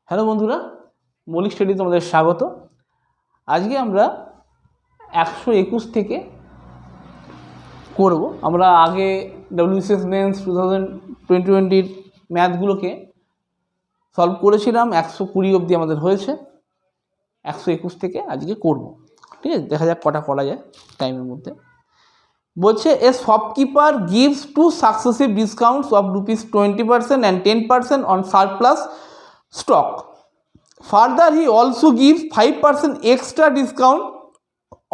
Hello বন্ধুরা, মৌলিক study তোমাদের স্বাগত। আজকে আমরা 121 থেকে করব। আমরা আগে WCS মেন্স 2020 ম্যাথগুলোকে সলভ করেছিলাম, 120 অবধি আমাদের হয়েছে। 121 থেকে আজকে করব, ঠিক আছে? দেখা যাক কটা করা যায় টাইমের মধ্যে। বলছে a shopkeeper gives two successive discounts of ₹20% and 10% on surplus stock. Further, he also gives 5% extra discount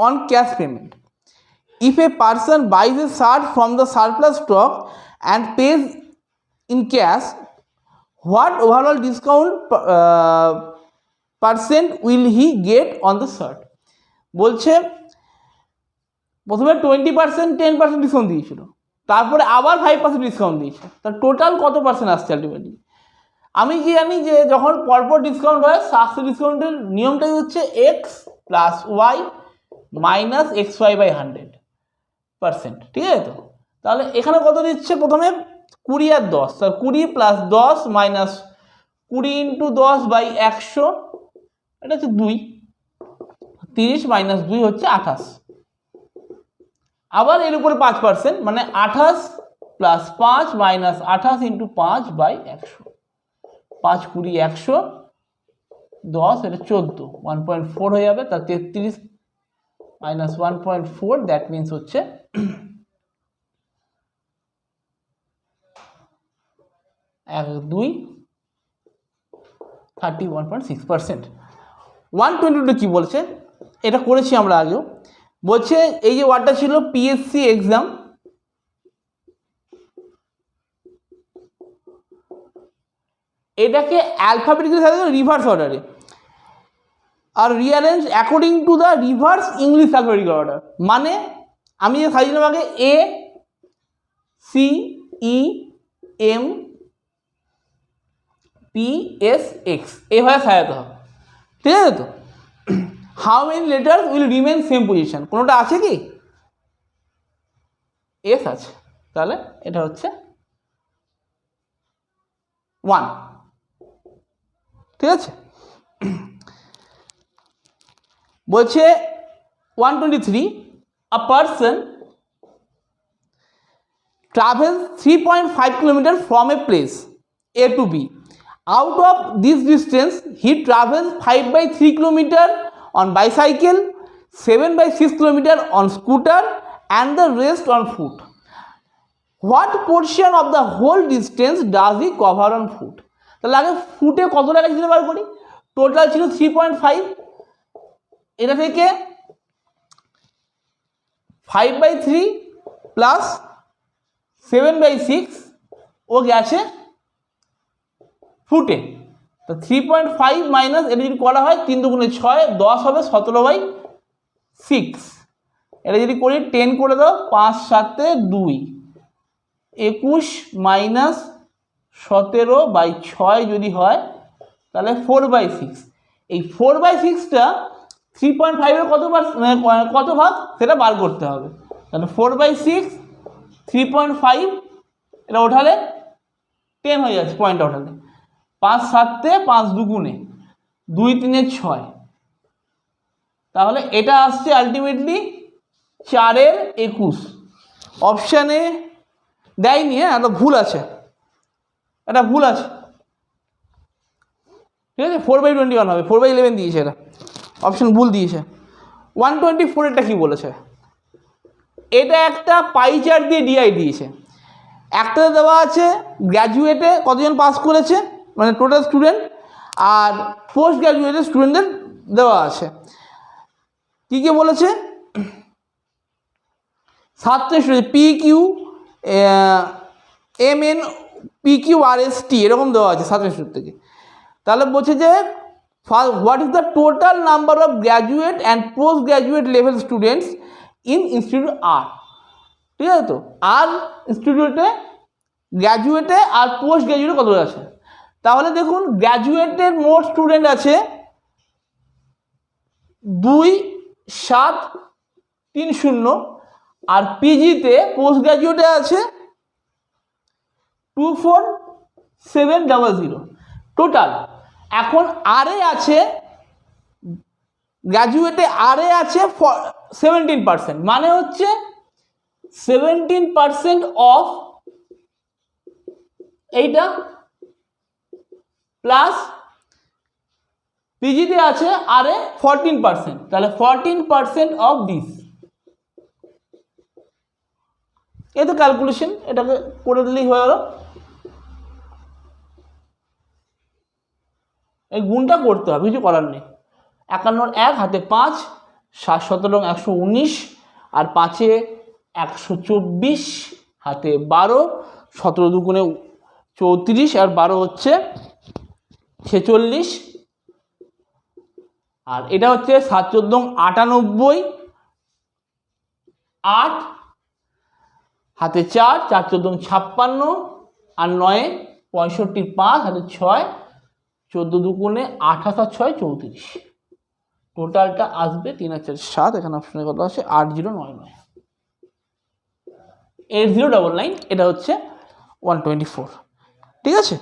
on cash payment. If a person buys a shirt from the surplus stock and pays in cash, what overall discount percent will he get on the shirt? বলছে প্রথমে 20% 10% discount দিয়েছিল, তারপরে আবার 5% discount দিয়েছে, তার total কত percent আসছে ultimately? আমি কি জানি যে যখন পরপর ডিসকাউন্ট হয়, সাকসেস ডিসকাউন্টের নিয়মটাই হচ্ছে x plus y minus x y by 100%, ঠিক আছে? তো তাহলে এখানে কত দিচ্ছে? প্রথমে 20 আর 10, তাহলে 20 প্লাস 10 মাইনাস 20 ইন্টু 10 বাই 100, এটা হচ্ছে 2। 30 মাইনাস 2 হচ্ছে 28। আবার এর উপরে 5%, মানে 28 প্লাস 5 মাইনাস 28 ইন্টু 5 বাই 100। 5 20 100 10, এটা 14, 1.4 হয়ে যাবে। তার 33 মাইনাস 1.4, দ্যাট মিনস হচ্ছে 31.6%। 122 কি বলছে? এটা করেছি আমরা আগেও। বলছে এই যে ওয়ার্ডটা ছিল পিএসসি এক্সাম, এটাকে অ্যালফাবেটিক্যালি সাজানো রিভার্স অর্ডারে আর rearrange according to the reverse English alphabetical order. মানে আমি যে সাজিয়েছিলাম আগে A C E M P S X, এইভাবে সাজাতে হবে, ঠিক আছে? তো how many letters will remain same position? কোনোটা আছে কি? এস আছে, তাহলে এটা হচ্ছে 1, ঠিক আছে? বলছে 123, a person travels 3.5 kilometers from a place A to B. Out of this distance, he travels 5/3 kilometers on bicycle, 7/6 kilometers on scooter, and the rest on foot. What portion of the whole distance does he cover on foot? তাহলে আগে ফুটে কত টাকা ছিল বার করি। Total ছিল 3.5, এটা থেকে 5/3 প্লাস 7/6 ও গেছে ফুটে। তো 3.5 মাইনাস এটা যদি করা হয় 3 দুগুণে 6, 10 হবে 17/6। এটা যদি করি 10 করে দাও, 5 7 2, 21 মাইনাস 17/6 যদি হয় তাহলে 4/6। এই 4/6টা 3.5-এর কত ভাগ সেটা বার করতে হবে। তাহলে 4/6 3.5, এটা ওঠালে 10 হয়ে যাচ্ছে, পয়েন্টটা ওঠালে 5 7 5 দুগুণে 2 3 6, তাহলে এটা আসছে আলটিমেটলি 4/21। অপশানে দেয়নি, হ্যাঁ, এটা ভুল আছে, এটা ভুল আছে, ঠিক আছে? 4/21 হবে, 4/11 দিয়েছে, এটা অপশন ভুল দিয়েছে। 124 এটা কি বলেছে? এটা একটা পাই চার্ট দিয়ে ডিআই দিয়েছে। একটাতে দেওয়া আছে গ্র্যাজুয়েটে কতজন পাস করেছে, মানে টোটাল স্টুডেন্ট, আর পোস্ট গ্র্যাজুয়েটের স্টুডেন্টদের দেওয়া আছে। কী কী বলেছে? 7 student P Q M N P Q R S T এরকম দেওয়া আছে 7 স্টুডেন্ট থেকে। তাহলে বলছে যে what is the total number of graduate and post graduate level students in institute R, ঠিক আছে? তো আর ইনস্টিটিউটে গ্র্যাজুয়েটে আর পোস্ট গ্র্যাজুয়েটে কত আছে? তাহলে দেখুন গ্র্যাজুয়েটের মোট স্টুডেন্ট আছে 2730, আর পিজিতে পোস্ট গ্র্যাজুয়েটে আছে 24700 টোটাল। এখন আরে আছে, গ্র্যাজুয়েটে আরে আছে 17%, মানে হচ্ছে 17% অফ এইটা প্লাস পিজিতে আছে আরে 14%, তাহলে 14% অফ দিস। এই তো ক্যালকুলেশন, এটাকে করে দিলেই হয়ে গেল। এই গুণটা করতে হবে, কিছু করার নেই। 51 হাতে 5, 7 17 119, আর 5 124, হাতে 12, 17 দুগুণে 34, আর 12 হচ্ছে 46, আর এটা হচ্ছে 7 14 98, 8 হাতে 4, 4 14 56, আর 9 65, 5 হাতে 6, 14 দুগুণে 28 আর 6 34, টোটালটা আসবে 3 আর 4 7, এখানে অপশনের কত আছে 8099, 8099, এটা হচ্ছে 124। ঠিক আছে,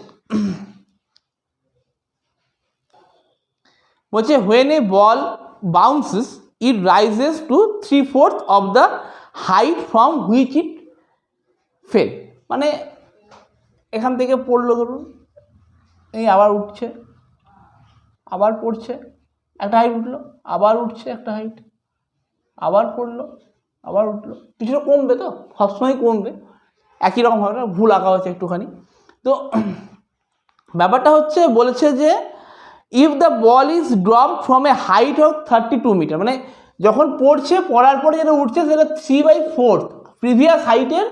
বলছে when a ball bounces it rises to 3/4 of the height from which it fell, মানে এখান থেকে পড়লো, ধরুন এই আবার উঠছে, আবার পড়ছে, একটা হাইট উঠলো, আবার উঠছে একটা হাইট, আবার পড়লো, আবার উঠলো, কিছুটা কমবে, তো সবসময় কমবে, একই রকম হবে, ভুল আঁকা হচ্ছে একটুখানি। তো ব্যাপারটা হচ্ছে বলেছে যে if the ball is drop from a height of 32 metre, মানে যখন পড়ছে, পড়ার পরে যেটা উঠছে সেটা 3/4, প্রিভিয়াস হাইটের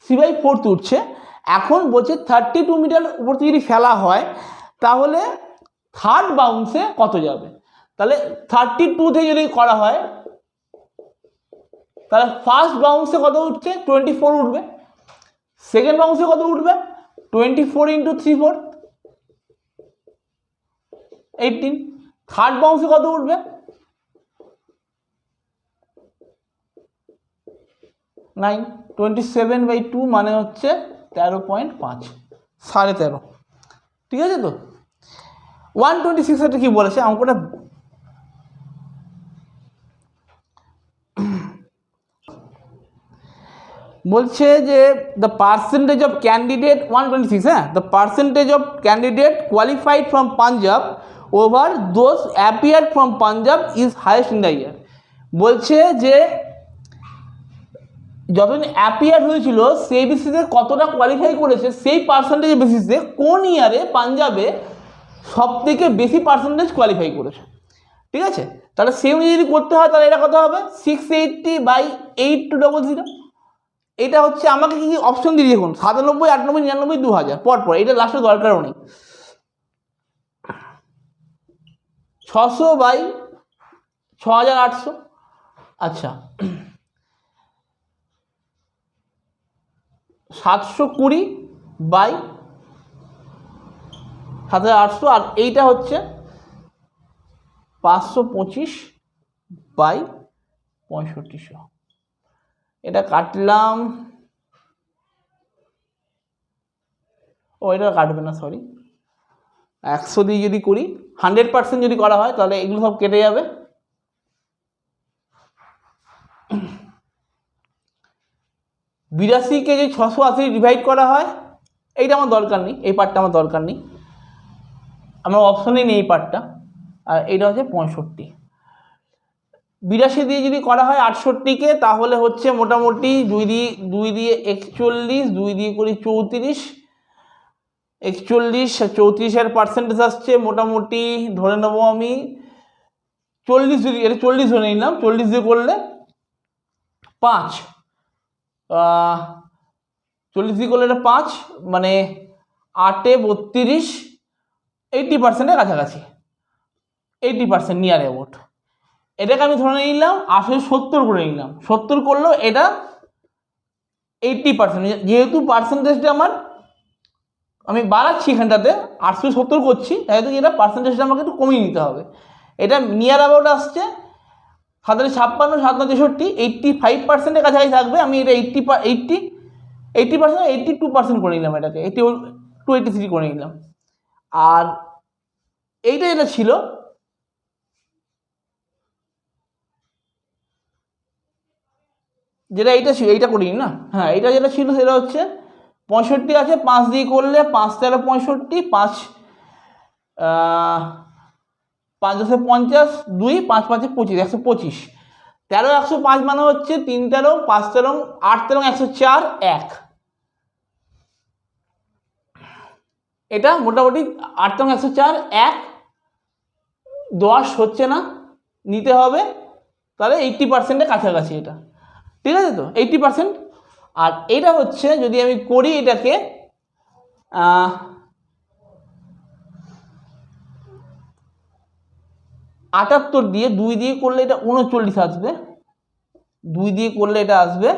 3/4 উঠছে। এখন বলছে 32 মিটার উপর থেকে যদি ফেলা হয় তাহলে থার্ড বাউন্সে কত যাবে, তাহলে 32 থেকে যদি করা হয় তাহলে ফার্স্ট বাউন্সে কত উঠছে 24 উঠবে, সেকেন্ড বাউন্সে কত উঠবে 24 × 3/4 18, থার্ড বাউন্সে কত উঠবে 9, 27/2 মানে হচ্ছে 13.5, 13.5। ঠিক আছে, তো 126 এটা কি বলেছে অঙ্কটা, বলছে যে দ্য পার্সেন্টেজ অফ ক্যান্ডিডেট 126, হ্যাঁ, the percentage of candidate qualified from Punjab over those appear from Punjab is highest in the year. বলছে যে যতদিন অ্যাপিয়ার হয়েছিল সেই বেসিসে কতটা কোয়ালিফাই করেছে, সেই পার্সেন্টেজের বেসিসে কোন ইয়ারে পাঞ্জাবে সব থেকে বেশি পার্সেন্টেজ কোয়ালিফাই করেছে। ঠিক আছে, তাহলে সেই অনুযায়ী যদি করতে হয় তাহলে এটা কত হবে 680/8200। এটা হচ্ছে আমাকে কি কি অপশন দিয়ে দেখুন 97, 98, 99, 2000 পরপর, এটা লাস্টে দরকারও নেই। 600/6800, আচ্ছা 720/7800, আর এইটা হচ্ছে 525/6500। এটা কাটলাম, ও এটা কাটবে না, সরি, 100 দিয়ে যদি করি 100% যদি করা হয় তাহলে এগুলো সব কেটে যাবে। 82কে যদি 680 ডিভাইড করা হয়, এইটা আমার দরকার নেই, এই পার্টটা আমার দরকার নেই, আমার অপশনেই নেই এই পার্টটা, আর এইটা হচ্ছে 65। 82 দিয়ে যদি করা হয় 68কে তাহলে হচ্ছে মোটামুটি 2 দিয়ে 41, 2 দিয়ে করি 34, 41 আর 34 পার্সেন্টেজ আসছে মোটামুটি, ধরে নেবো আমি 40, যদি এটা 40 ধরে নিলাম, 40 দিয়ে করলে 5, 40 দিয়ে করলে এটা 5, মানে 8 এ 32, 80%-এর কাছাকাছি, 80% নিয়ার অ্যাবাউট। এটাকে আমি ধরে নিলাম 870 করে নিলাম, 70 করলেও এটা 80%, যেহেতু পার্সেন্টেজটা আমার আমি বাড়াচ্ছি এখানটাতে 870 করছি, তাই তো এটা পার্সেন্টেজটা আমাকে একটু কমিয়ে নিতে হবে। এটা নিয়ার অ্যাবাউট আসছে 57, 57, 63, 85%-এর কাছাকাছি থাকবে। আমি এটা 80%, 82% করে নিলাম, এটাকে 82, 83 করে নিলাম। আর এইটা যেটা ছিল, যেটা এইটা ছিল, এইটা করিনি না, হ্যাঁ এইটা যেটা ছিল সেটা হচ্ছে 65 আছে, 5 দিয়ে করলে 5 তেরো 65, 5 5 10 50, 2 5 5 25, 125। 13 105 মানে হচ্ছে 3 13 5 13 8 13 104 1। এটা মোটামুটি 8 13 104 1 10 হচ্ছে না, নিতে হবে তাহলে 80%-এর কাছাকাছি এটা, ঠিক আছে তো 80%। আর এটা হচ্ছে যদি আমি করি এটাকে 78 দিয়ে 2 দিয়ে করলে এটা 39 আসবে, 2 দিয়ে করলে এটা আসবে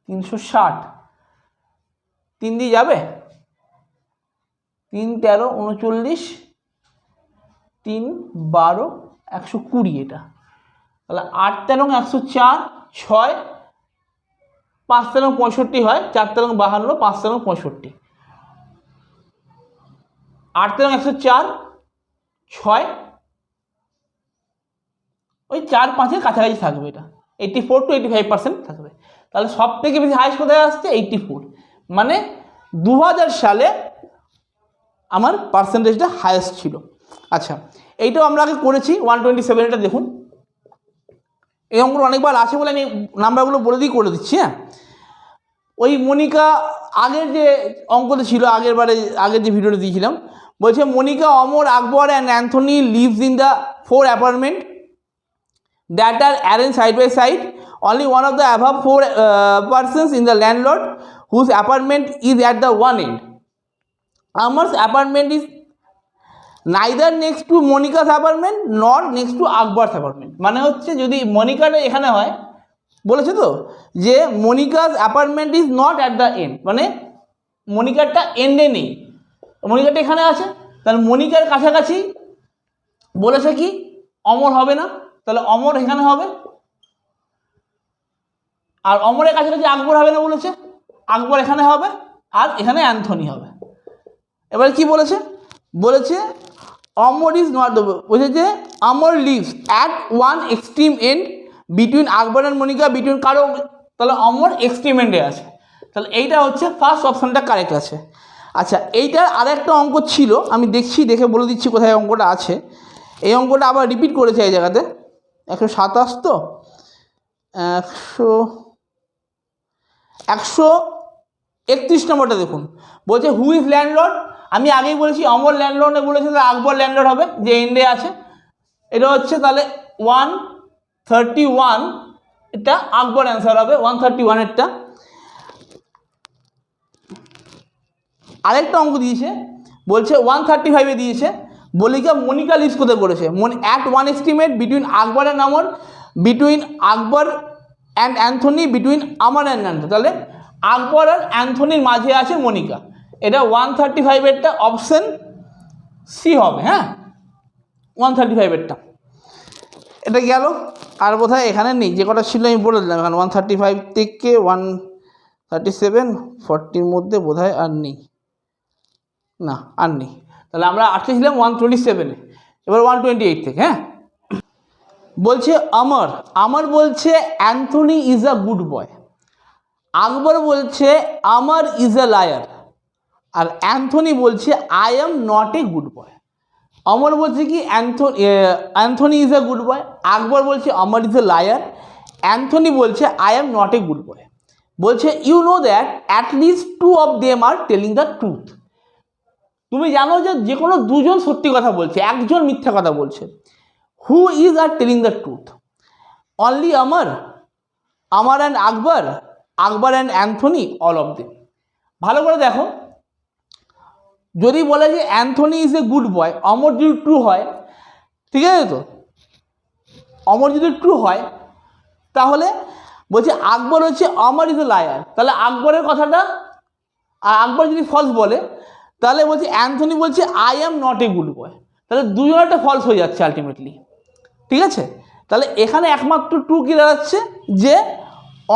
360, 3 দিয়ে যাবে, 3 13 39, 3 12 120 এটা, তাহলে 8 13 104 6 5 13 65 হয়, 4 13 52 5 13 65, 8 13 104 6 ওই 4 5-এর কাছাকাছি থাকবে, এটা 84 to 85% থাকবে। তাহলে সব থেকে বেশি হাইস্ট কোথায় আসছে 84, মানে 2000 সালে আমার পার্সেন্টেজটা হাইয়েস্ট ছিল। আচ্ছা এইটাও আমরা আগে করেছি 127, এটা দেখুন এই অঙ্কটা অনেকবার আছে বলে আমি নাম্বারগুলো বলে দিয়ে করে দিচ্ছি। হ্যাঁ ওই মনিকা আগের যে অঙ্কটা ছিল আগের যে ভিডিওটা দিয়েছিলাম, বলছে Monica, Amar, Akbar and Anthony lives in the 4 apartment that are arranged side by side. Only one of the above 4 persons in the landlord whose apartment is at the one end. Amar's apartment is neither next to Monica's apartment nor next to Akbar's apartment. মানে হচ্ছে যদি মনিকাটা এখানে হয়, বলেছে তো যে মনিকা's apartment is not at the end, মানে মনিকারটা এন্ডে নেই, মনিকাটা এখানে আছে, তাহলে মনিকার কাছাকাছি বলেছে কি অমর হবে না, তাহলে অমর এখানে হবে, আর অমরের কাছাকাছি আকবর হবে না বলেছে, আকবর এখানে হবে, আর এখানে অ্যান্থনি হবে। এবার কি বলেছে, বলেছে অমর ইজ নট, বলছে যে Amar lives at one extreme end between Akbar and Monica, between কারো, তাহলে অমর এক্সট্রিম এন্ডে আছে, তাহলে এইটা হচ্ছে ফার্স্ট অপশনটা কারেক্ট আছে। আচ্ছা এইটার আরেকটা অঙ্ক ছিল, আমি দেখছি, দেখে বলে দিচ্ছি কোথায় অঙ্কটা আছে। এই অঙ্কটা আবার রিপিট করেছে এই জায়গাতে, 127 তো 131 নম্বরটা দেখুন, বলছে হু ইজ ল্যান্ডলর্ড। আমি আগেই বলেছি অমর ল্যান্ডলর্ডে বলেছে, তাহলে আকবর ল্যান্ডলর্ড হবে যে এন্ডে আছে, এটা হচ্ছে তাহলে 131, এটা আকবর অ্যান্সার হবে 131-এরটা। আরেকটা অঙ্ক দিয়েছে, বলছে 135-এ দিয়েছে, বলিকা মনিকা লিভস কোথায় করেছে, at one estimate between Akbar and Amr, between Akbar and Anthony, between Amr and Anthony, তাহলে আকবর আর অ্যান্থনির মাঝে আছে মনিকা, এটা 135-এরটা অপশন সি হবে। হ্যাঁ 135-এরটা এটা গেল, আর বোধহয় এখানে নেই, যে কটা ছিল আমি বলে দিলাম, এখানে 135 থেকে 137 40-র মধ্যে বোধহয় আর নেই, না আর নেই, তাহলে আমরা আটকে ছিলাম 127-এ, এবার 128 থেকে। হ্যাঁ বলছে আমার বলছে Anthony is a good boy, Akbar বলছে আমার ইজ আ লায়ার, আর অ্যান্থনি বলছে I am not a good boy. Amar বলছে কি Anthony is a good boy, Akbar বলছে Amar is a liar, Anthony বলছে I am not a good boy. বলছে you know that at least 2 of them are telling the truth. তুমি জানো যে কোনো দুজন সত্যি কথা বলছে, একজন মিথ্যা কথা বলছে। Who is are telling the truth, only Amar and Akbar and Anthony, all of them. ভালো করে দেখো, যদি বলে যে Anthony is a good boy, Amar যদি ট্রু হয়, ঠিক আছে তো, অমর যদি ট্রু হয় তাহলে বলছে আকবর হচ্ছে অমর ইজ এ লায়ার, তাহলে আকবরের কথাটা, আর আকবর যদি ফলস বলে তাহলে বলছে অ্যান্থনি বলছে I am not a good বয়, তাহলে দুজনটা ফলস হয়ে যাচ্ছে আলটিমেটলি, ঠিক আছে। তাহলে এখানে একমাত্র ট্রু কি দাঁড়াচ্ছে, যে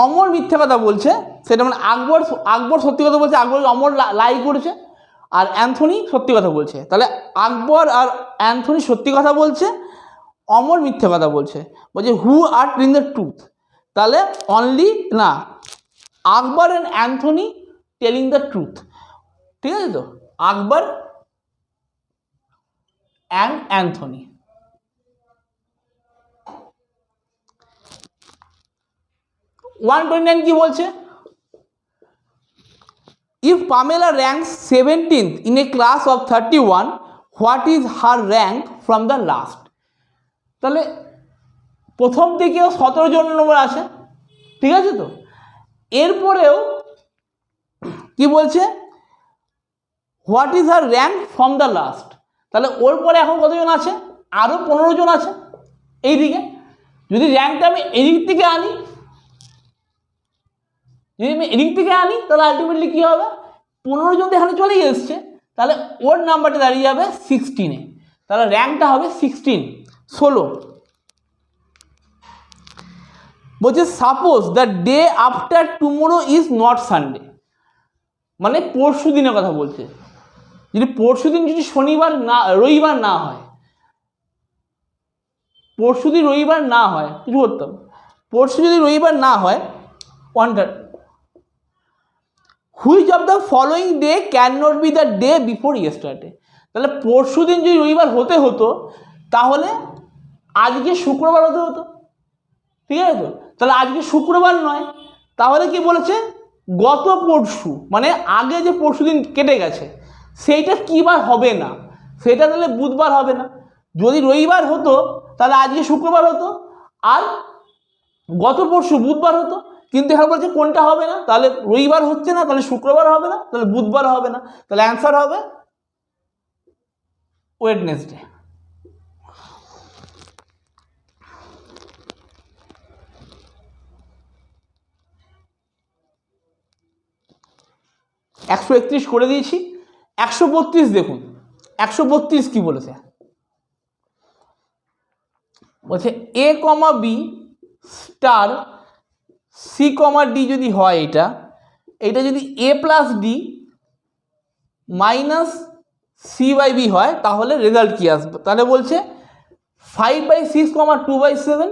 অমর মিথ্যা কথা বলছে, সেটা মানে আকবর সত্যি কথা বলছে, আকবর অমর লাই করেছে, আর অ্যান্থনি সত্যি কথা বলছে। তাহলে আকবর আর অ্যান্থনি সত্যি কথা বলছে, অমর মিথ্যে কথা বলছে। বলছে who are telling the truth, তাহলে অনলি না, Akbar and Anthony telling the truth, ঠিক আছে তো, আকবর অ্যান্ড অ্যান্থনি। 129 কি বলছে? If Pamela ranks 17th in a class of 31, what is her rank from the last? তাহলে প্রথম থেকেও 17 নম্বর আসে, ঠিক আছে তো, এরপরেও কি বলছে what is her rank from the last, তাহলে ওর পরে এখন কতজন আছে? আরও 15 জন আছে এইদিকে। যদি র্যাঙ্কটা আমি এদিক থেকে আনি, তাহলে আলটিমেটলি কী হবে, 15 জন তো এখানে চলেই এসছে, তাহলে ওর নাম্বারটা দাঁড়িয়ে যাবে 16-এ, তাহলে র্যাঙ্কটা হবে 16। বলছে suppose the day after tomorrow is not Sunday, মানে পরশু দিনের কথা বলছে। যদি পরশু দিন যদি রবিবার না হয়, পরশু দিন রবিবার না হয়, কিছু করতাম, পরশু যদি রবিবার না হয়, which of the following day can not be the day before yesterday, তাহলে পরশু দিন যদি রবিবার হতে হতো তাহলে আজকে শুক্রবার হতে হতো, ঠিক আছে তো, তাহলে আজকে শুক্রবার নয়, তাহলে কি বলেছে গত পরশু, মানে আগে যে পরশু দিন কেটে গেছে সেইটা কী বার হবে না, সেটা তাহলে বুধবার হবে না। যদি রবিবার হতো তাহলে আজকে শুক্রবার হতো, আর গত পরশু বুধবার হতো, কিন্তু এখানে বলছে কোনটা হবে না, তাহলে রবিবার হচ্ছে না, তাহলে শুক্রবার হবে না, তাহলে বুধবার হবে না, তাহলে অ্যান্সার হবে ওয়েডনেসডে। একশো 31 করে দিয়েছি। 132 দেখুন, 132 কি বলেছে, বলছে A comma B star C comma D যদি হয়, এটা যদি A plus D minus C by B হয়, তাহলে রেজাল্ট কি আসবে? তাহলে বলছে 5/6 কমা 2/7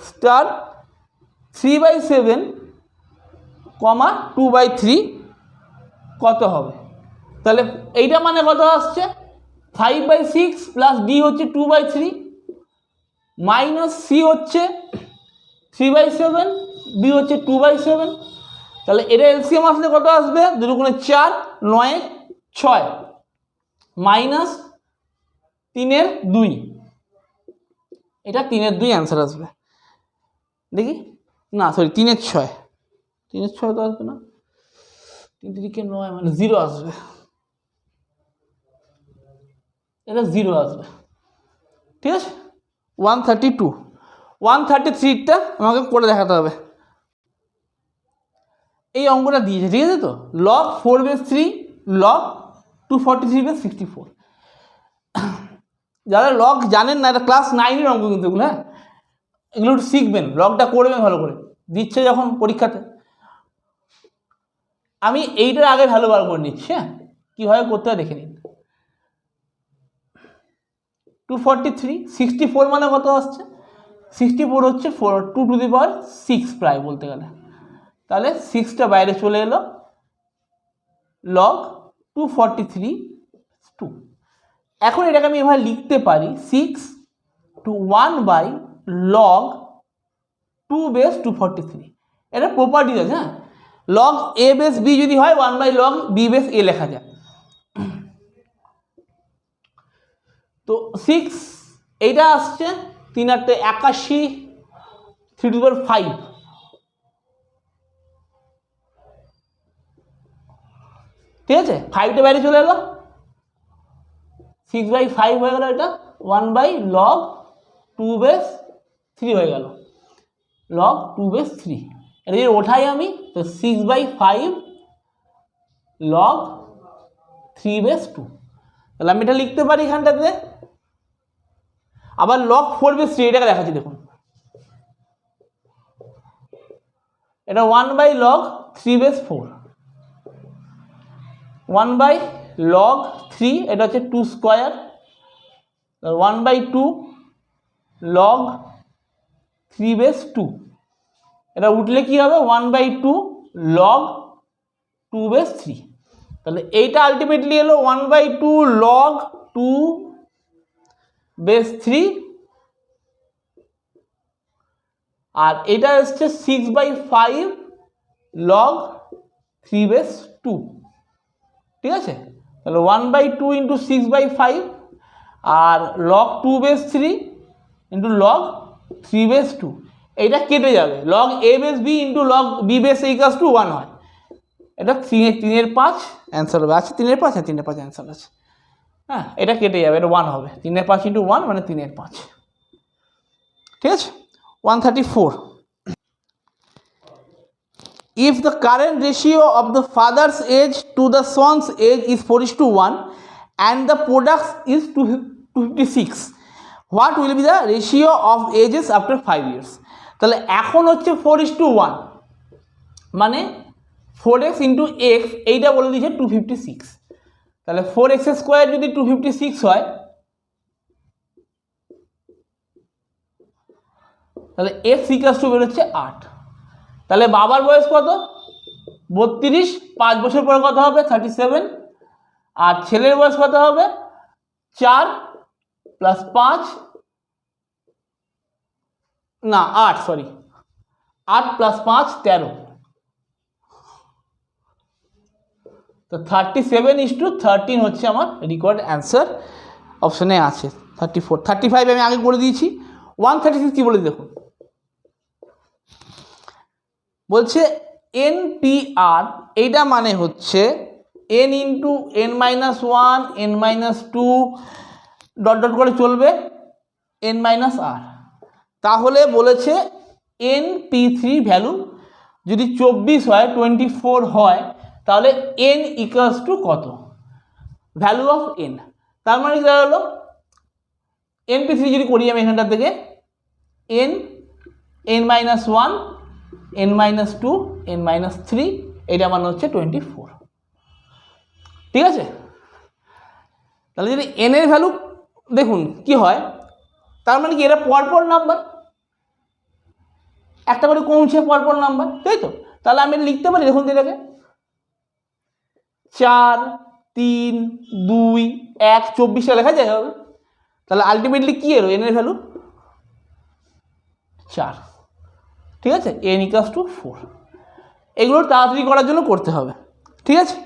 স্টার 3/7 কমা 2/3 কত হবে? তাহলে এইটা মানে কত আসছে, 5/6 প্লাস ডি হচ্ছে 2/3 মাইনাস সি হচ্ছে 3/7, বি হচ্ছে 2/7, তাহলে এটা এলসিএম আসলে কত আসবে? 2 গুণে 4, 9 6 মাইনাস 3 2, এটা 3 2 অ্যান্সার আসবে। দেখি না, সরি 3 6, 3 6 তো আসবে না, 3 3 9 মানে 0 আসবে, এটা 0 আসবে, ঠিক আছে। 132, 133টা আমাকে করে দেখাতে হবে। এই অঙ্কটা দিয়েছে, ঠিক আছে তো, log 4/3 log 243/64। যারা লগ জানেন না, এটা ক্লাস 9-এর অঙ্ক কিন্তু এগুলো, হ্যাঁ, এগুলো একটু শিখবেন, লগটা করবেন ভালো করে, দিচ্ছে যখন পরীক্ষাতে। আমি এইটার আগে ভালো বার করে নিচ্ছি, হ্যাঁ, কীভাবে করতে হয় দেখে নিন। 243, 64 মানে কত আসছে? 64 হচ্ছে 2 টু দি পাওয়ার 6 প্রায় বলতে গেলে, তাহলে 6টা বাইরে চলে এলো, লগ 243/2। এখন এটাকে আমি এভাবে লিখতে পারি 6 to 1/log 2/243। এটা প্রপার্টি আছে, হ্যাঁ, লগ a বেস b যদি হয় 1/log b বেস a লেখা যায়। তো 6 এইটা আসছে 3 8 81, 3 টু দি পাওয়ার 5, ঠিক আছে, 5টা বাইরে চলে এলো, 6/5 হয়ে গেল, এটা 1/log 2/3 হয়ে গেল, log 2/3। এটা যদি ওঠাই আমি, তো 6/5 log 3/2, তাহলে আমি এটা লিখতে পারি এখানটাতে। আবার log 4/3 এটাকে দেখাচ্ছি, দেখুন, এটা 1/log 3/4, 1/log3, এটা হচ্ছে 2 স্কোয়ার, 1/2 log 3/2, এটা উঠলে কি হবে 1/2 log 2/3। তাহলে এইটা আলটিমেটলি হলো 1/2 log 2/3, আর এটা হচ্ছে 6/5 log 3/2, ঠিক আছে। তাহলে 1/2 ইন্টু 6/5 আর log 2/3 ইন্টু log 3/2, এইটা কেটে যাবে, log a/b into log b/a equals to 1 হয়। এটা 3/5 অ্যান্সার হবে, আছে 3/5, হ্যাঁ 3/5 অ্যান্সার আছে, হ্যাঁ এটা কেটে যাবে, এটা 1 হবে, 3/5 ইন্টু 1 মানে 3/5, ঠিক আছে। 134, if the current ratio of the father's age to the son's age is 4:1 and the product is 256, what will be the ratio of ages after 5 years? তাহলে এখন হচ্ছে 4:1, মানে 4x ইন্টু এক্স, এইটা বলে দিয়েছে 256, তাহলে 4x স্কোয়ার যদি 256 হয়, তাহলে x ইকুয়ালস টু বেরোচ্ছে 8। তাহলে বাবার বয়স কত 32, 5 বছর পরে কত হবে 37, আর ছেলের বয়স কত হবে 4 প্লাস 5 না 8, সরি 8 প্লাস 5 13, তো 37:13 হচ্ছে আমার রিকোয়ার্ড অ্যান্সার, অপশনে আছে 34। 35 আমি আগে করে দিয়েছি। 136 কি বলে দেখুন, বলছে NPR, এইটা মানে হচ্ছে n into n-1 n-2 dot dot করে চলবে n-r, তাহলে বলেছে NP3 ভ্যালু যদি 24 হয় 24 হয়, তাহলে n ইকুয়ালস টু কত, ভ্যালু অফ n, তার মানে কি হলো NP3 যদি করি আমি এখানটা থেকে n-1 n-2 n-3, এটা মানে হচ্ছে 24, ঠিক আছে। তাহলে যদি n এর ভ্যালু দেখুন কি হয়, তার মানে কি এটা পরপর নাম্বার, একটা করে কমছে পরপর নাম্বার, তাই তো। তাহলে আমি লিখতে পারি দেখুন এটাকে 4 3 2 1 24টা লেখা যায় হবে। তাহলে আলটিমেটলি কি এলো n এর ভ্যালু 4, ঠিক আছে, n ইকুয়ালস টু 4। এগুলো তাড়াতাড়ি করার জন্য করতে হবে, ঠিক আছে।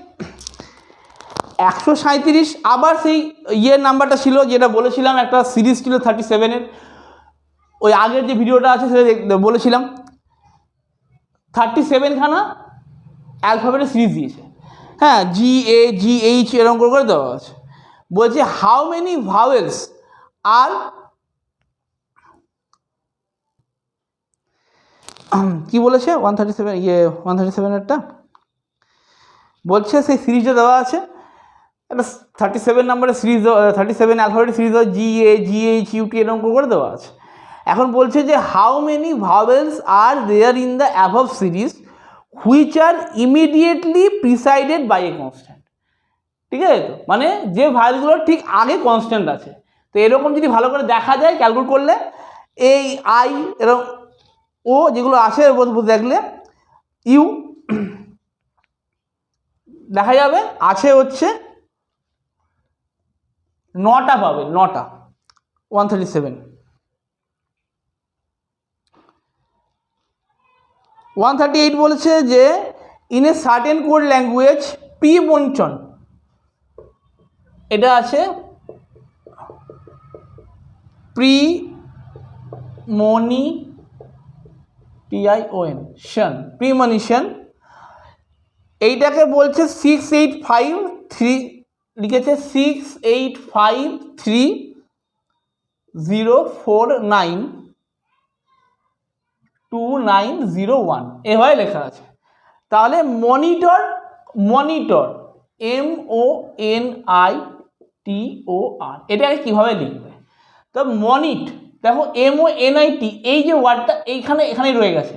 137 আবার সেই ইয়ের নাম্বারটা ছিল যেটা বলেছিলাম, একটা সিরিজ ছিল 37-এর, ওই আগের যে ভিডিওটা আছে সেটা বলেছিলাম 37 খানা অ্যালফাবেটের সিরিজ দিয়েছে, হ্যাঁ GAGH এরকম করে দেওয়া আছে। বলছে হাউ মেনি ভাওয়েলস আর কি বলেছে 137-এরটা বলছে সেই সিরিজটা দেওয়া আছে, একটা 37 নম্বরের সিরিজ, 37 অ্যালফাবেটের সিরিজ GAGHUT এরকম করে দেওয়া আছে। এখন বলছে যে how many vowels are there in the above series which are immediately preceded by a constant, ঠিক আছে তো, মানে যে ভাওয়েলগুলোর ঠিক আগে কনস্ট্যান্ট আছে। তো এরকম যদি ভালো করে দেখা যায় ক্যালকুলেট করলে, এই আই এরকম ও যেগুলো আছে দেখলে ইউ দেখা যাবে আছে হচ্ছে 9টা পাবে, 9টা 137। 138 বলেছে যে in a certain code language premonition, এটা আছে প্রিমনিশন, এইটাকে বলছে 6853 লিখেছে 6853049290 এভাবে লেখা আছে। তাহলে মনিটর MONITOR এটাকে কিভাবে লিখবে, তো মনিট দেখো MONIT, এই যে ওয়ার্ডটা এখানেই রয়ে গেছে,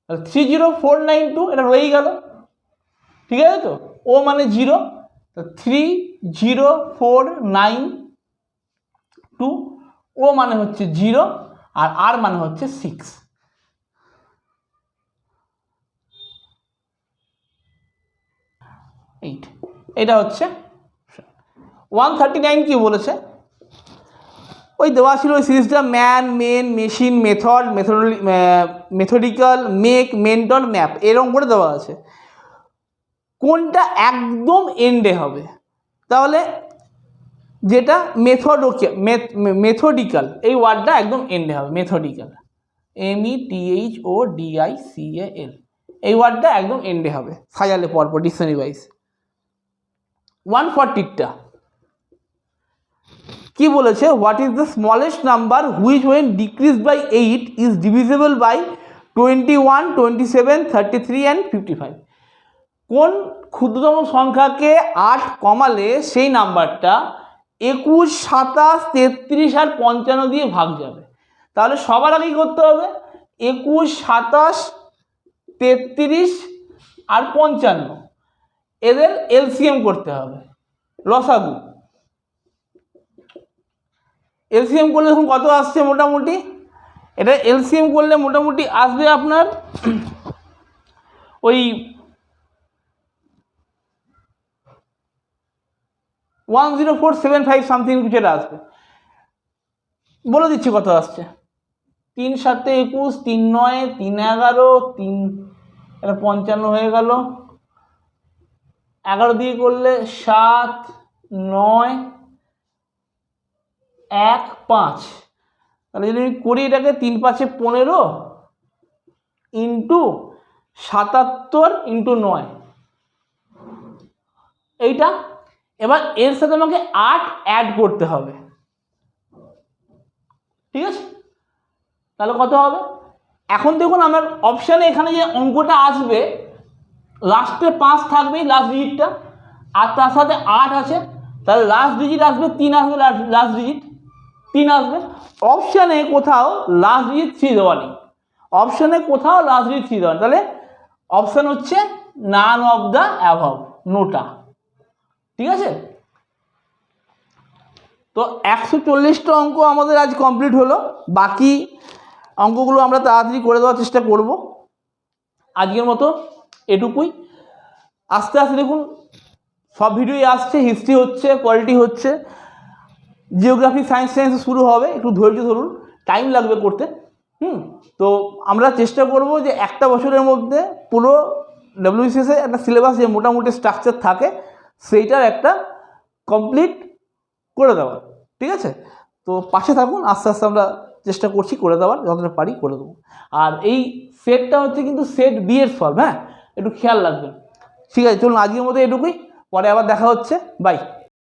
30492 এটা রয়েই গেল, ঠিক আছে তো, ও মানে 0, তো 30492, ও মানে হচ্ছে 0 আর আর মানে হচ্ছে 6। এটা হচ্ছে 139 কি বলেছে, ওই দেওয়া ছিল ওই সিরিজটা man, men, machine, method, methodical, make, mentor, map, এরকম করে দেওয়া আছে। কোনটা একদম এন্ডে হবে? তাহলে যেটা মেথডিক্যাল, এই ওয়ার্ডটা একদম এন্ডে হবে, মেথডিক্যাল, METHODICAL, এই ওয়ার্ডটা একদম এন্ডে হবে সাজালে পরপর ডিকশনারি ওয়াইজ। 140টা কি বলেছে, what is the smallest number which when decrease by 8 is divisible by 21, 27, 33 and 55। কোন ক্ষুদ্রতম সংখ্যাকে 8 কমালে সেই নাম্বারটা 21, 27, 33 আর 55 দিয়ে ভাগ যাবে? তাহলে সবার আগে কী করতে হবে, 21, 27, 33 আর 55 এদের এলসিএম করতে হবে, লসাগু। এলসিএম করলে এখন কত আসছে মোটামুটি, এটা এলসিএম করলে মোটামুটি আসবে আপনার ওই 10475 সামথিং কিছু এটা আসবে। বলে দিচ্ছি কত আসছে, 3 7 21, 3 9 3 11, 3 এটা 55 হয়ে গেল, 11 দিয়ে করলে 7 9 1 5, তাহলে যদি আমি করি এটাকে 3 5 15 ইন্টু 77 ইন্টু 9, এইটা। এবার এর সাথে আমাকে 8 অ্যাড করতে হবে, ঠিক আছে? তাহলে কত হবে? এখন দেখুন আমার অপশানে এখানে যে অঙ্কটা আসবে লাস্টে 5 থাকবেই, লাস্ট ডিজিটটা, আর তার সাথে 8 আছে, তাহলে লাস্ট ডিজিট আসবে 3 আসবে, লাস্ট ডিজিট 3 আসবে। অপশানে কোথাও লাস্ট ডিজিট 3 দেওয়া নেই, অপশানে কোথাও লাস্ট ডিজিট 3 দেওয়া নেই, তাহলে অপশান হচ্ছে নান অফ দ্য অ্যাভাব, নোটা, ঠিক আছে? তো 140টা অঙ্ক আমাদের আজ কমপ্লিট হলো, বাকি অঙ্কগুলো আমরা তাড়াতাড়ি করে দেওয়ার চেষ্টা করব। আজকের মতো এটুকুই। আস্তে আস্তে দেখুন সব ভিডিওই আসছে, হিস্ট্রি হচ্ছে, পলিটি হচ্ছে, জিওগ্রাফি, সায়েন্স শুরু হবে, একটু ধৈর্য ধরুন, টাইম লাগবে করতে। তো আমরা চেষ্টা করব যে একটা বছরের মধ্যে পুরো ডব্লিউবিসিএসের একটা সিলেবাস যে মোটামুটি স্ট্রাকচার থাকে সেইটার একটা কমপ্লিট করে দেওয়ার, ঠিক আছে? তো পাশে থাকুন, আস্তে আস্তে আমরা চেষ্টা করছি করে দেওয়ার, যতটা পারি করে দেবো। আর এই সেটটা হচ্ছে কিন্তু সেট বি এর সলভ, হ্যাঁ, একটু খেয়াল রাখবেন। ঠিক আছে, চলুন আজকের মতো এটুকুই, পরে আবার দেখা হচ্ছে, বাই।